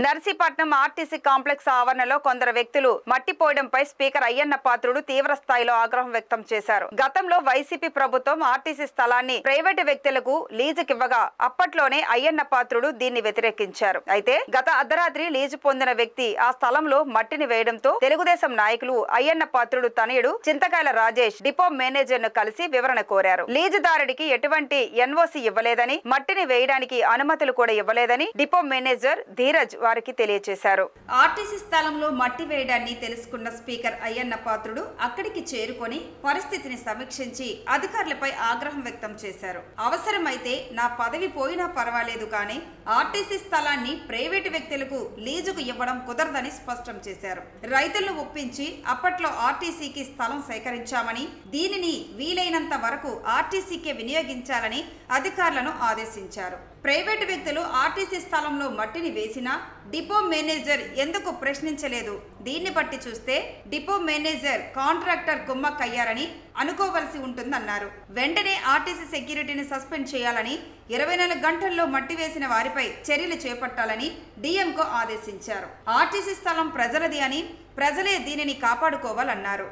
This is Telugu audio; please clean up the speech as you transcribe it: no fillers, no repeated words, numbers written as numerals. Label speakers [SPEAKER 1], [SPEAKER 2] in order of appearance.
[SPEAKER 1] నర్సీపట్నం ఆర్టీసీ కాంప్లెక్స్ ఆవరణలో కొందరు వ్యక్తులు మట్టి పోయడంపై స్పీకర్ అయ్యన్న పాత్రుడు తీవ్ర స్థాయిలో ఆగ్రహం వ్యక్తం చేశారు. గతంలో వైసీపీ ప్రభుత్వం ఆర్టీసీ స్థలాన్ని ప్రైవేటు వ్యక్తులకు లీజుకివ్వగా అప్పట్లోనే అయ్యన్న పాత్రుడు దీన్ని వ్యతిరేకించారు. అయితే గత అర్ధరాత్రి లీజు పొందిన వ్యక్తి ఆ స్థలంలో మట్టిని వేయడంతో తెలుగుదేశం నాయకులు అయ్యన్న పాత్రుడు తనయుడు చింతకాయల రాజేష్ డిపో మేనేజర్ ను కలిసి వివరణ కోరారు. లీజుదారుడికి ఎటువంటి ఎన్ఓసి ఇవ్వలేదని, మట్టిని వేయడానికి అనుమతులు కూడా ఇవ్వలేదని డిపో మేనేజర్ ధీరజ్ వారికి తెలియజేశారు. ఆర్టీసీ స్థలంలో మట్టి వేయడాన్ని తెలుసుకున్న స్పీకర్ అయ్యన్న పాత్రుడు అక్కడికి చేరుకొని పరిస్థితిని సమీక్షించి అధికారులపై ఆగ్రహం వ్యక్తం చేశారు. అవసరమైతే నా పదవి పోయినా పర్వాలేదు కానీ ఆర్టీసీ స్థలాన్ని ప్రైవేటు వ్యక్తులకు లీజుకు ఇవ్వడం కుదరదని స్పష్టం చేశారు. రైతులను ఒప్పించి అప్పట్లో ఆర్టీసీకి స్థలం సేకరించామని, దీనిని వీలైనంత వరకు ఆర్టీసీకే వినియోగించాలని అధికారులను ఆదేశించారు. ప్రైవేటు వ్యక్తులు ఆర్టీసీ స్థలంలో మట్టిని వేసినా డిపో మేనేజర్ ఎందుకు ప్రశ్నించలేదు? దీన్ని బట్టి చూస్తే డిపో మేనేజర్ కాంట్రాక్టర్ కుమ్మక్కయ్యారని అనుకోవలసి ఉంటుందన్నారు. వెంటనే ఆర్టీసీ సెక్యూరిటీని సస్పెండ్ చేయాలని, 24 గంటల్లో మట్టి వేసిన వారిపై చర్యలు చేపట్టాలని డిఎంకు ఆదేశించారు. ఆర్టీసీ స్థలం ప్రజలది అని, ప్రజలే దీనిని కాపాడుకోవాలన్నారు.